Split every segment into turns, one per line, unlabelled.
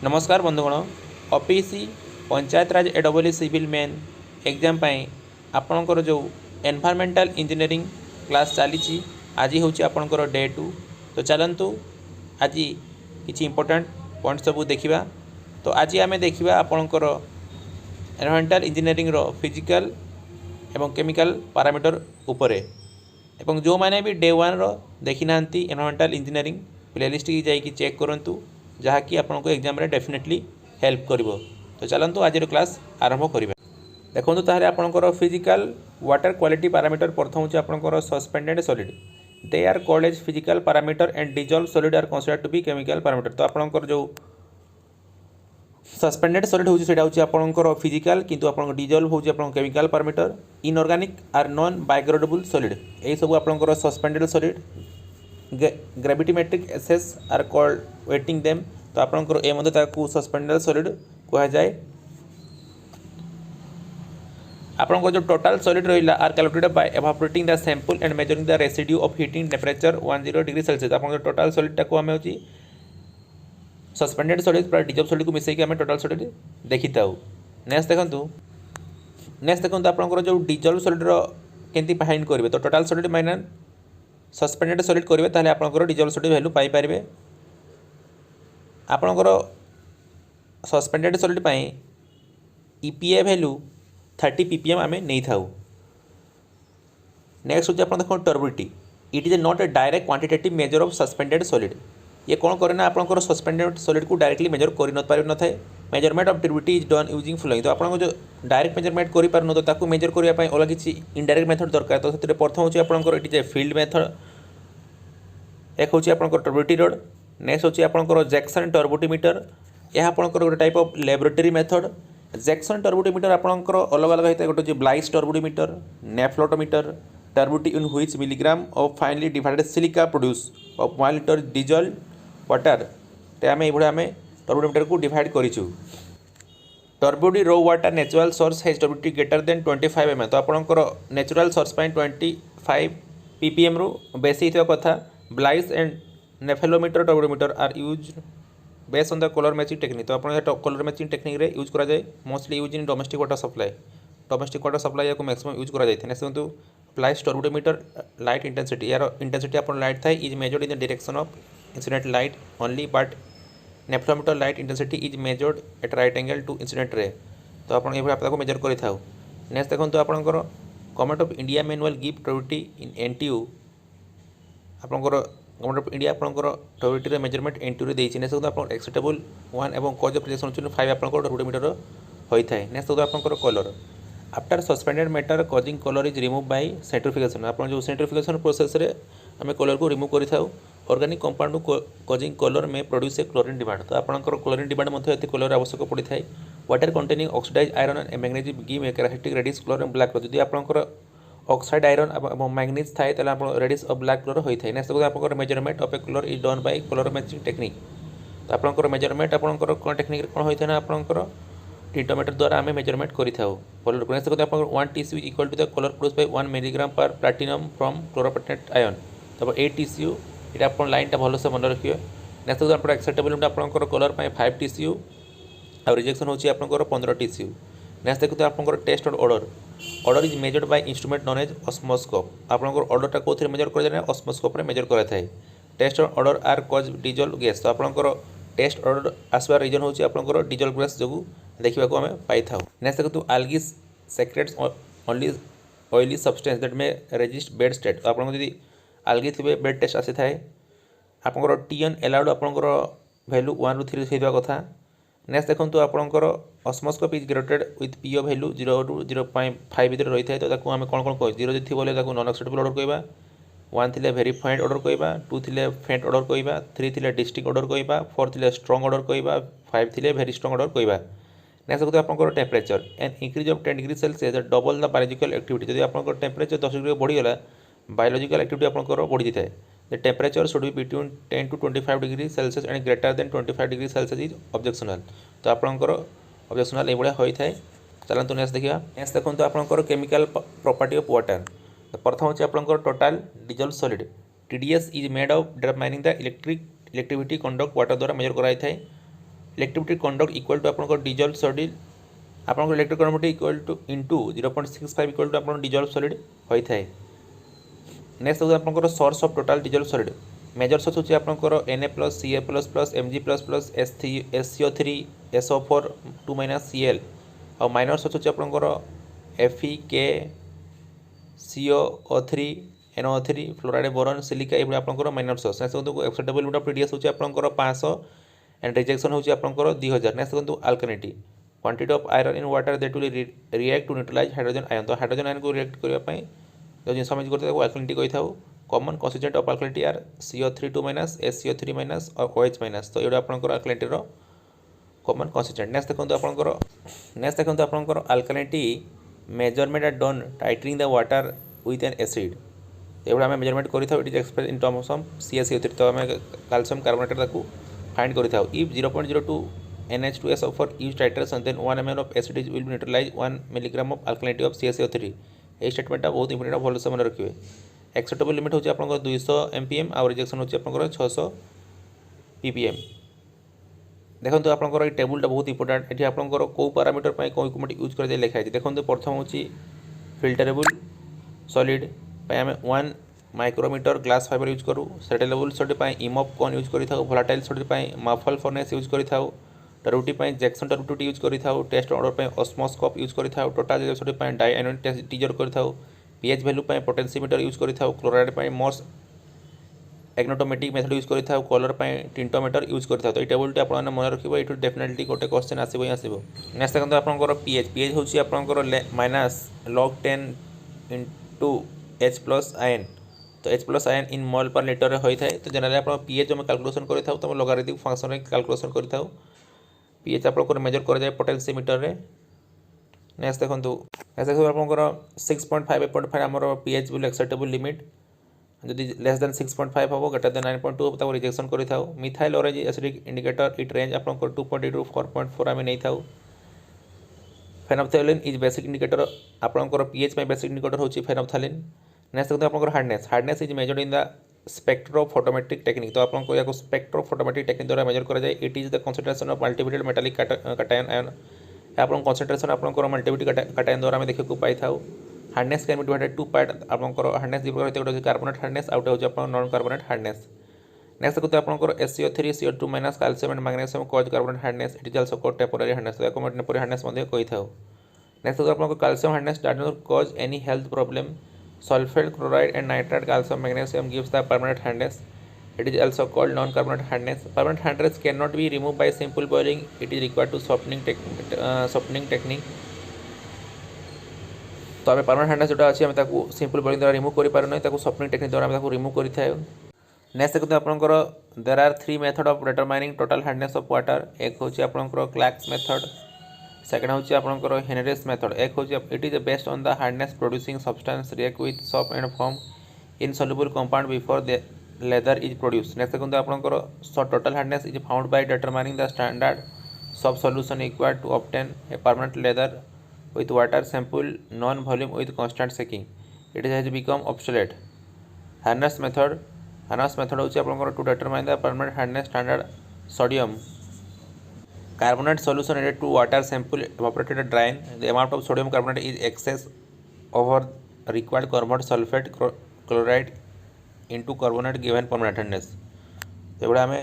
नमस्कार बंधुगण ओपीसी पंचायत राज एडब्ल्यू civil main exam आपणकर जो एनवायरमेंटल इंजीनियरिंग क्लास चली आज हूँ आपणकर डे 2। तो चलतु आज किसी इंपोर्टेंट पॉइंट सब देखा। तो आज आम देखा आपणकर एनवायरमेंटल इंजीनियरिंग रो फिजिकल एवं केमिकल पैरामीटर उपरे एवं जो मैंने भी डे 1 रो देखी ना एनवायरमेंटल इंजीनियरिंग प्लेलिस्ट की जाइए चेक करूँ जहाँकि आपको एग्जाम डेफिनेटली हेल्प करिवो। तो चलतु आज क्लास आरंभ करिबा। देखो ताहले आपनकर फिजिकल वाटर क्वालिटी पैरामीटर प्रथम होची आपनकर suspended solid they are called as physical parameter and dissolve solid are considered to be chemical parameter. तो आपनकर जो सस्पेंडेड सॉलिड होची सेटा होची आपनकर फिजिकल किंतु आपनकर डिजॉल्व होची आपन chemical parameter. Inorganic are non biodegradable solid ए सब आपनकर suspended solid. Gravimetric assays are called weighting them. तो आपनकर ए मध्ये ताकू सस्पेंडेड सॉलिड कहा जाए। आपनकर जो टोटल सॉलिड रहिला are calculated by evaporating the sample and measuring the residue of heating temperature 10 degree Celsius. आपनकर टोटल सॉलिड टाको हमें होची suspended solid plus dissolve solid को मिसई के हमें टोटल सॉलिड देखि ताऊ। नेक्स्ट देखंतु आपनकर जो डिजॉल्व सॉलिड रो केंती फाइंड करबे। तो total solid minus suspended solid करेंगे ताहले आपनकर डिजॉल्व सॉलिड वैल्यू पाई पारिबे। आपनकर सस्पेंडेड सॉलिड पाई ईपीए वैल्यू 30 ppm आम नहीं था। नेक्स्ट होची आपन देखो turbidity it is not a direct quantitative measure of suspended solid. ये कौन करे ना आपनकर सस्पेंडेड सॉलिड को डायरेक्टली मेजर कर न पारि न थाए। Measurement of turbidity is done using flowing. तो आपन जो डायरेक्ट मेजरमेंट करि पारनो तो ताकू मेजर करिया पई अलग किछि इनडायरेक्ट मेथड दरकार। तो सेते प्रथम होची आपनकर it is a field method. एक होची आपनकर टर्बिडिटी रोड। नेक्स्ट होची आपनकर जैक्सन टर्बोमीटर यह आपनकर गोटे type of laboratory method. Jackson turbidimeter आपनकर अलग अलग होता है। गोटे Baylis turbidimeter nephelometer turbidity in which milligram of finely divided silica produce of 1 litre distilled water ते आम ये आम टर्बोमीटर को डिवाइड करूँ। Turbidity raw water natural source has turbidity greater than 25 mm। तो आपनकर नेचुरल सोर्स 25 ppm रु बेसी होता कथा। Baylis and nephelometer turbidimeter are used based on the colour matching technique. तो आप कलर मैचिंग टेक्निक रे यूज करा जाए mostly used in domestic water supply. Domestic water supply को मैक्सिमम यूज करा जाए। नेक्स्ट देखो ब्लाइस टर्बोमीटर लाइट इंटेंसिटी यार इंटेंसिटी अपन लाइट थाए is measured in the direction of incident light only but nephelometer light intensity is measured at right angle to incident ray. तो आपको major करि थाउ। Next देखो आपनकर government of India manual give turbidity in NTU आपनकर government of India आपनकर turbidity measurement NTU रे देछि। Next देखो आपन एक्सेप्टेबल 1 एवं कॉज ऑफ रिजेक्शन 5 आपनकर टर्बोमीटर होई थाए। नेक्स्ट देखो आपनकर colour after suspended matter causing colour is remove by centrifugation. आपन जो सेंट्रीफ्यूगेशन प्रोसेस रे आम कलर को रिमूव करि थाउ। ऑर्गेनिक कंपाउंड कॉजिंग कलर में प्रोड्यूस ए क्लोरीन डिमांड। तो आपनकर क्लोरीन डिमांड मध्ये एते कलर आवश्यक पड़ी थाए। Water containing oxidize iron and manganese give a characteristic reddish colour and black colour. जदि आपनकर ऑक्साइड आयरन और मैग्नीज थाए ताले आप रेडिश और ब्लैक कलर होई थाए। नेक्स्ट आपनकर measurement of A colour is done by colour matching technique. तो आपनकर मेजरमेंट आपनकर कोन टेक्निक रे कोन होई थाए ना आपनकर टीटोमीटर द्वारा आम मेजरमेंट करि थाउ कलर को। नेक्स्ट आपनकर 1 TCU equal to the colour produce by 1 milligram per platinum from chloroplatinate ion. तो 8 टीसीयू ये आप लाइनटा भलसे मन रखिए। नेक्स्ट आप एक्सेप्टेबल आपनकर कलर 5 टीसीयू और रिजेक्शन होची आपनकर 15 टीसीयू। नेक्स्ट देखो आपनकर टेस्ट और odour is measured by instrument known as osmoscope. आपनकर ऑर्डरटा कोथि मेजर कर जाने ऑस्मोस्कोप रे मेजर करा थाए। टेस्ट और odour are cause dissolve gas. तो आपनकर टेस्ट ऑर्डर आसबार रीजन होची आपनकर डिजॉल्व गैस जो देखा को हमें पाई थाउ। नेक्स्ट देखो algae secrets only oily substance that may resist bed state. तो आपन जदि algae थिबे बेड टेस्ट आसी थाए आपनकर टीएन अलाउड आपनकर वैल्यू 1 रु 3 होइबा कथा। नेक्स्ट देखंतु आपनकर osmoscope is graded with P O 0 रु 0.5 भीतर रही थाए। तो ताकू आम कोन कोन कह 0 जदि थिबो ले ताकू नॉन एक्सेप्टेबल ऑर्डर कहबा। 1 थिले वेरी फाइंड ऑर्डर कहबा। 2 थिले फेंट ऑर्डर कहबा। 3 थिले डिस्टिंक्ट ऑर्डर कहबा। 4 थिले स्ट्रांग ऑर्डर कहबा। 5 थिले वेरी स्ट्रांग ऑर्डर कहबा। नेक्स्ट देखो आपनकर temperature and increase of 10 degree Celsius double the biological activity. जदि आपनकर टेम्परेचर 10 डिग्री बढ़ीगला बायोलॉजिकल एक्टिविटी आपनकर बढ़ी जाए। The temperature should be between 10 to 25 degree Celsius and greater than 25 degree Celsius is objectional. तो आपनकर ऑब्जेक्शनल ये भाई होता है। चलते नेक्स्ट देखा। नेक्स्ट देखो आपनकर केमिकल प्रॉपर्टी ऑफ वाटर। तो प्रथम होची आपनकर total dissolve solid TDS is made of determining the electricity conduct water द्वारा मेजर कराई थाए। इलेक्ट्रिसिटी कंडक्ट इक्वल टू आपन डिजल्व सॉलिड आपन electric conductivity equal to into 0.65 equal to आपन डिजल्व सॉलिड होता है। नेक्स्ट होगा आपन source of total dissolve solid major source होची आपन Na plus Ca plus plus Mg plus plus SCO3 SO4 2 minus Cl और minor source होची आपन FeK CO3 NO3 fluoride boron silica ये आपन माइनर सोर्स। नेक्स्ट देखो एक्सेप्टेबल लिमिट ऑफ TDS होची आपन 500 एंड रिजेक्शन होची आपन 2000। नेक्स्ट देखो alkalinity quantity of iron in water that will react to neutralise hydrogen ion. तो हाइड्रोजन आयन को रिएक्ट करने पे जो जिन यूज करते हैं अल्कालिनिटी कही था। Common constituent of alkalinity are CO3 2 minus SCO3 minus और OH माइनस। तो ये आपन अल्कालिनिटी कॉमन कॉन्स्टिट्यूएंट। नेक्स्ट देखो आपन alkalinity measurement are done titrating the water with an acid. ये आम मेजरमेंट करें it is express in terms of CaCO3। तो आम कैल्शियम कार्बोनेट फाइंड करें। If 0.02 NH2SO4 use titration then 1 ml of acid will be neutralise 1 milligram of अल्कालिनिटी of CaCO3। ये स्टेटमेंटा बहुत important भल से मन रखिए। एक्सेप्टेबल लिमिट होची आपन 200 mpm और रिजेक्शन होची आपन 600 ppm। देखो तो आपन ये टेबुलटा बहुत इंपोर्टेंट। ये आपन कौ पैरामीटर पर कौ इक्विपमेंट यूज कर लिखाई। देखो प्रथम होची फिल्टरेबल सॉलिड आम 1 माइक्रोमीटर ग्लास फाइबर यूज करूँ। सेटलेबल सॉलिड इमॉप कौन यूज करें। Volatile solid muffle furnace use करें। टर्बिडिटी जैक्सन टर्बिडिटी यूज करें। टेस्ट ऑर्डर ऑस्मोस्कोप यूज करें। टोटल सॉलिड डाई आयन टेस्ट टीजर करें। पीएच वैल्यू पोटेंशियोमीटर यूज करें। Chloride Mohr's argentometric method use करें। कलर टिंटोमीटर यूज करें। तो ये टेबुलटी आप मन रखिए। ये डेफिनेटली गोटे क्वेश्चन आसो ही आसो। नेक्स्ट देखो आपंकर पीएच हूँ आपंकर minus log 10 into H plus ion. तो H प्लस आयन इन मोल पर लिटर होता है। तो जनरली आप पीएच जो कैलकुलेशन करें तो लोगारिथमिक फंक्शन में कैलकुलेशन करें। पीएच आप मेजर कराए पोटेंशियोमीटर रे। नेक्स्ट देखो आप 6.5 8.5 आम पीएच विल एक्सेप्टेबल लिमिट। जदि लेस देन 6.5 हम ग्रेटर देन 9.2 तक रिजेक्शन करें। Methyl orange acidic indicator it range आप 2.8 टू 4.4 आम नहीं था। फेनोल्फथालीन इज बेसिक इंडिकेटर आपंकर पीएच में बेसिक इंडिकेटर होची फेनोल्फथालीन। नेक्स्ट देखते हैं hardness. Hardness is measured in the spectrophotometric technique. तो आपको या स्पेक्ट्रोफोटोमेट्रिक टेक्निक द्वारा मेजर कराए। It is the concentration of multiplicated metallic cation ion. आप कंसंट्रेशन आपंकर मल्टीप्लिकेटेड कैटायन द्वारा आम देखा पाई था। Hardness can be divided to part. आपंकर हार्डनेस दी प्रकार गोटे कार्बोनेट हार्डनेस आउट होची नॉन कार्बोनेट हार्डनेस। नेक्स्ट देखते आपंकर SCO3 CO2 minus calcium and magnesium cause carbonate hardness. It is also called temporary hardness. तो टेम्पोररी हार्डनेस कही था। नेक्स्ट देखते आपंकर calcium hardness does not cause any health problem. Sulphate chloride and nitrate calcium magnesium gives the permanent hardness. It is also called non-permanent hardness. Permanent hardness cannot be removed by simple boiling. It is required to softening technique. तो आम permanent hardness जोटा अच्छी आम simple boiling द्वारा remove कर softening technique द्वारा आम remove करें। नेक्स्ट देखते आपंकर there are 3 method of determining total hardness of water. एक हूँ आपंकर क्लार्क्स मेथड। सेकेंड हूँ आपंकर हेनरीज मेथड। एक हूँ it is based on the hardness producing substance react with soap and form insoluble compound before the lather is produce. Next देखते आपंकर total hardness is found by determining the standard soap solution required to obtain a permanent lather with water sample non volume with constant shaking. It has become obsolete. Harness method होची आपनकर to determine the permanent hardness standard sodium carbonate solution added to water sample evaporated and drying. The amount of sodium carbonate is excess over required carbonate sulfate chloride into carbonate given permanent hardness. एबडा हमें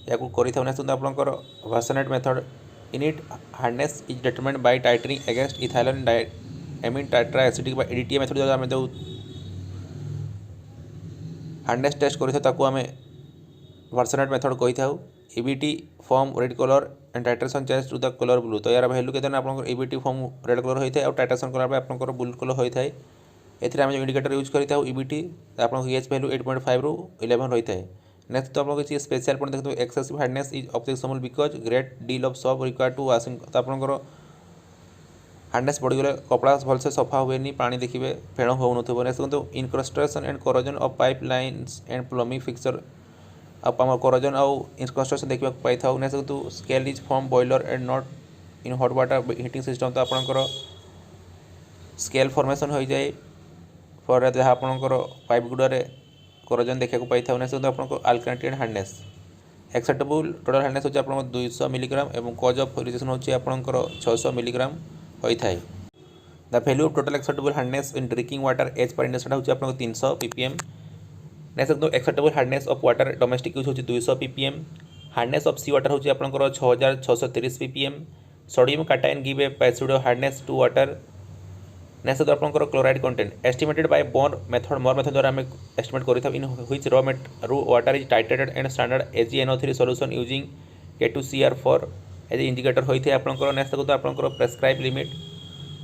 याकू करि थाउ। Next आपनकर वर्सनेट method. In it, hardness is determined by titrating against ethylene diamine tetraacetic by EDTA method जो आम जो hardness test करें आम वर्सनेट method कही था। EBT form red colour and titration change to the colour blue. तो यार वैल्यू के आप EBT फॉर्म रेड कलर होता है और टाइट्रेशन कलर आप ब्लू कलर होता है। एथि आम जो इंडिकेटर यूज करें EBT आप EH वैल्यू 8.5 रू 11 होता है। नेक्स्ट तो आप स्पेशल पॉइंट देखते excessive hardness is objectionable because great deal of soap required to washing. तो आपंकर हार्डनेस बढ़ीगले कपड़ा भलसे सफा हुए पानी देखिए फेण हो। नेक्स्ट देखो incrustation and corrosion of pipe lines and plumbing fixture. आप कोरोजन आउ इनक्रस्टेशन देखा पाई था। नेक्स्ट देखो scale is from boiler and not in hot water heating system. तो आपंकर स्केल फॉर्मेशन हो जाए पर जहाँ आपंकर पाइप गुड़े कोरोजन देखा पाई था। नेक्स्ट आपको alkalinity and hardness. Acceptable total hardness होची आपन 200 मिलीग्राम एवं कॉज ऑफ रिजेक्शन होची आपनकर 600 मिलीग्राम होई थाए। The value of total acceptable hardness in drinking water as per index होची आपन 300 ppm। नेक्स्ट देखो acceptable hardness of water domestic use होची 200 ppm। Hardness of sea water होची आपनकर 6630 ppm। Sodium cation give a pseudo hardness to water. Next तो आपनकर chloride content estimated by Mohr method द्वारा हम एस्टिमेट करिथाव in which raw water is titrated and standard AgNO3 solution using K2Cr4 as indicator होइथे आपनकर। Next तो आपनकर prescribe limit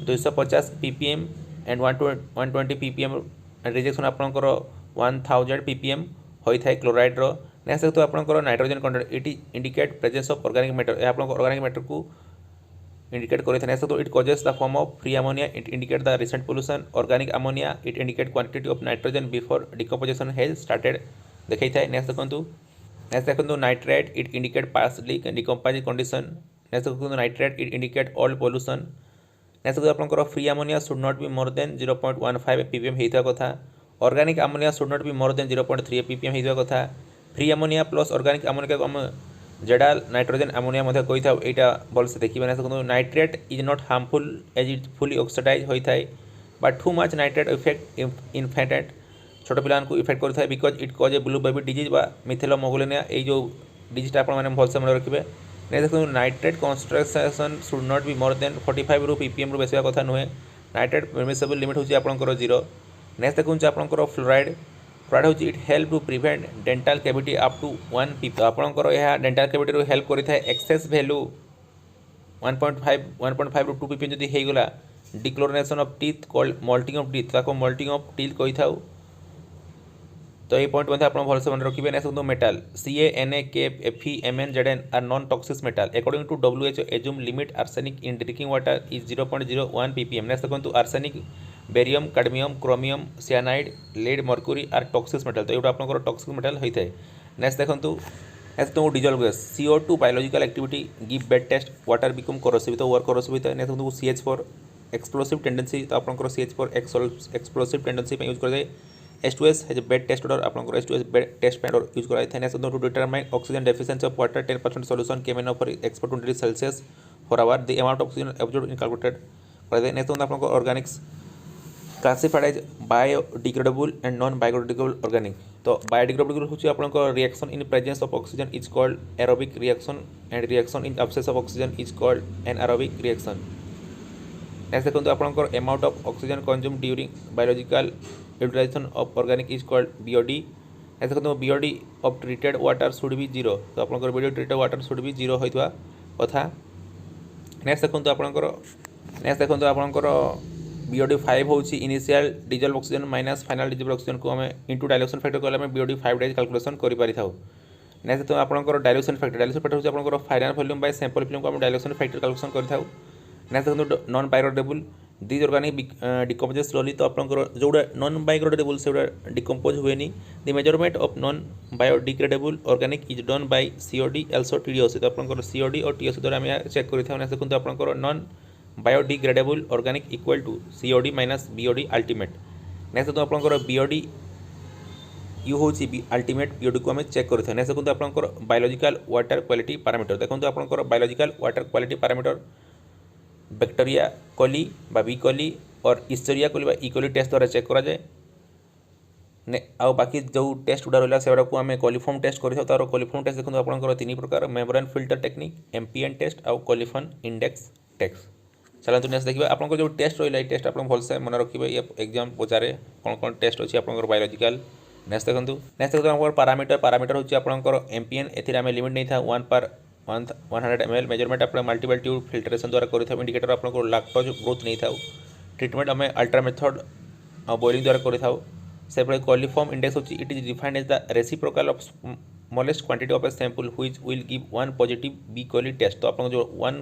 250 ppm and 120 ppm rejection आपनकर 1000 ppm होइथे क्लोराइड रो। नेक्स्ट तो आपनकर nitrogen content it indicate presence of organic matter ए आपनकर ऑर्गेनिक मैटर को इंडिकेट करें। नेक्स्ट तो it causes the form of free ammonia it indicate the recent pollution. Organic ammonia it indicate quantity of nitrogen before decomposition has started देखै थाए। Next देखो nitrate it indicate partly decompose condition. Next देखो nitrate it indicate all pollution. Next देखो आपनकर free ammonia should not be more than 0.15 ppm हेइथा कथा। Organic ammonia should not be more than 0.3 ppm हेइथा कथा। Free ammonia plus organic ammonia को हम जेडाल nitrogen ammonia मध्य कही था यहाँ भलसे देखिए। ना nitrate is not harmful as it fully oxidize होता है but too much nitrate effect infected छोट पिला इफेक्ट करता है बिकज इट कज ए ब्लू बेबी डिजीज बा मिथेलोमोग्लोनिया ये जो डिजीजटा आप भलसे मन रखिए। देखो nitrate concentration should not be more then 45 ppm रु बेसी कथा नुहे। नाइट्रेट परमिसेबल लिमिट होची आपनकर 0। नेक्स्ट देखो आपनकर फ्लोराइड फ्लोराइड होची it help to prevent dental cavity up to 1 ppm। आपनकर यह डेंटल कैविटी रो हेल्प करिथा एक्सेस वैल्यू 1.5 टू 2 ppm जदि हे गला dechlorination of teeth called mottling of teeth ताको मोल्टिंग ऑफ टीथ कहि थाउ। तो ये पॉइंट मध्य आपन भलसे मन रखिबे। नेक्स्ट देखो metal CaNa KFeMn Zn are non toxic metal according to WHO assume limit arsenic in drinking water is 0.01 ppm। Next देखो arsenic barium cadmium chromium cyanide lead mercury are toxic metal तो ये आपनकर टॉक्सिक मेटल होता है। Next देखो next तो dissolve gas CO2 biological activity give bad taste water become corrosive तो वर्क कोरोसिव होता है। नेक्स्ट देखो CH4 एक्सप्लोसिव टेंडेंसी तो आपनकर CH4 एक्सप्लोसिव टेंडेंसी पे यूज कर दे। H2S has a bad taste odour आपनकर H2S बेड टेस्ट पैड और यूज कराई थे। Next to determine oxygen deficiency of water 10% solution came in for export 20 Celsius for hour the amount of oxygen absorbed in calculated कर दे। Next आपनकर organics classified as biodegradable and non biodegradable organic तो biodegradable होची आपनकर reaction in presence of oxygen is called aerobic reaction and reaction in absence of oxygen is called anaerobic reaction. Next देखो आपनकर amount of oxygen consume during biological utilization of organic is called BOD। Next देखो BOD of treated water should be 0 तो आपनकर BOD treated water should be 0 होइतवा कथा। Next देखो आपनकर BOD 5 होची initial dissolve oxygen minus final dissolve oxygen को हमें इनटू डाइल्यूशन फैक्टर कले हमें BOD 5 डेज कैलकुलेशन करि पारि थाउ। नेक्स्ट तो आपनकर डाइल्यूशन फैक्टर होची आपनकर final volume by sample film को हम डाइल्यूशन फैक्टर कैलकुलेशन करि थाउ। नेक्स्ट देखो non biodegradable these organic decompose slowly तो आपनकर जोड़ा नॉन बायोडिग्रेडेबल से डिकम्पोज हुए नहीं। The measurement of non biodegradable organic is done by COD also TDOC तो आपनकर COD और TDOC द्वारा हम चेक करि थाउ। नेक्स्ट देखो आपनकर non biodegradable organic equal to COD minus BOD ultimate. Next तो आपनकर BOD यू होची अल्टीमेट BOD को हमें चेक करि थाउ। नेक्स्ट देखो आपनकर बायोलॉजिकल वाटर क्वालिटी पैरामीटर देखो आपनकर biological water quality parameter bacteria coli बा बी कोली और इस्टोरिया कोली बा ई कोली टेस्ट द्वारा चेक करा जाए ने आ बाकी जो टेस्ट गुड़ा रहा से को आम कोलिफॉर्म टेस्ट कर तार कोलिफॉर्म टेस्ट देखो आपंकर 3 प्रकार membrane filter technique MPN test आउ कोलिफॉर्म इंडेक्स टेस्ट। चलते नेक्स्ट देखिए आपंकर जो टेस्ट रहा है टेस्ट आप भलसे मन रखिए ये एग्जाम पचारे कौन कौन टेस्ट अच्छी आपंकर बायोलॉजिकल। नेक्स्ट देखो पारामीटर होची आपंकर MPN एम लिमिट नहीं था 1/100 ml मेजरमेंट आप मल्टीपल ट्यूब फिल्ट्रेशन द्वारा कर इंडिकेटर आप लैक्टोज ग्रोथ नहीं था। ट्रीटमेंट आम अल्ट्रा मेथड बॉइलिंग द्वारा कर से कोलिफॉर्म इंडेक्स होची it is defined as the reciprocal of smallest quantity of a sample which will give 1 positive B coli test तो आप जो 1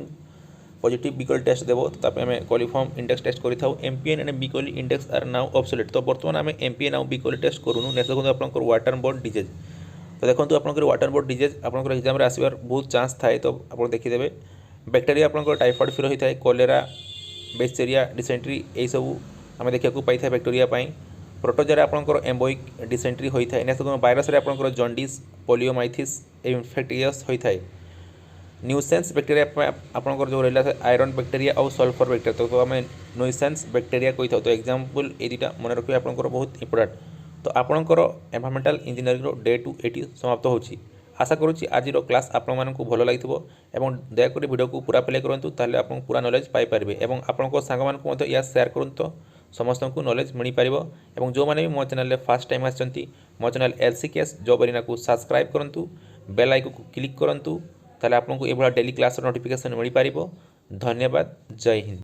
पॉजिटिव बी कोली टेस्ट देव तो आम कोलिफॉर्म इंडेक्स टेस्ट कर MPN and B coli index are now obsolete तो बर्तमान आम MPN आउ बी कोली टेस्ट करूँ। नेक्स्ट देखो आप वाटर बोर्न डिजीज तो देखो आपंकर वाटर बोर्न डिजीज आपंकर एग्जाम रे आसबार बहुत चांस थाए तो आप देखीदे बैक्टेरिया आपंकर टाइफॉइड फिवर होता है कोलेरा बेक्टेरिया डिसेंट्री यही सब आम देखा पाई बैक्टेरिया प्रोटोजोआ आपंकर एम्बोइक डिसेंट्री होता है। नेक्स्ट भाइरस आपंकर जॉन्डिस पोलियोमाइथिस इन्फेक्टियस होता है। न्यूसेंस बैक्टेरिया आपंकर जो रहा आयरन बैक्टेरिया और सल्फर बैक्टेरिया तो आम न्यूसेंस बैक्टेरिया कही था। तो एग्जाम्पल ये दुटा मन रखिए आपंकर बहुत इंपोर्टेंट। तो आपंकर एनवायरमेंटल इंजीनियरिंग डे 2 ये समाप्त होची। आशा करुँच आज क्लास आपको भल लगी दयाकोरी वीडियो को पूरा प्ले करूँ ताले आप पूरा नॉलेज पाइपर और आपण सांग या शेयर करूँ तो समस्त को नॉलेज मिल पार। और जो मैंने भी मो चैनल फर्स्ट टाइम आसछंती मो चैनल LCKS जॉब एरिना को सब्सक्राइब करूँ, बेल आइकन को क्लिक करूँ ताले आपको ये डेली क्लास नोटिफिकेशन मिल पार। धन्यवाद। जय हिंद।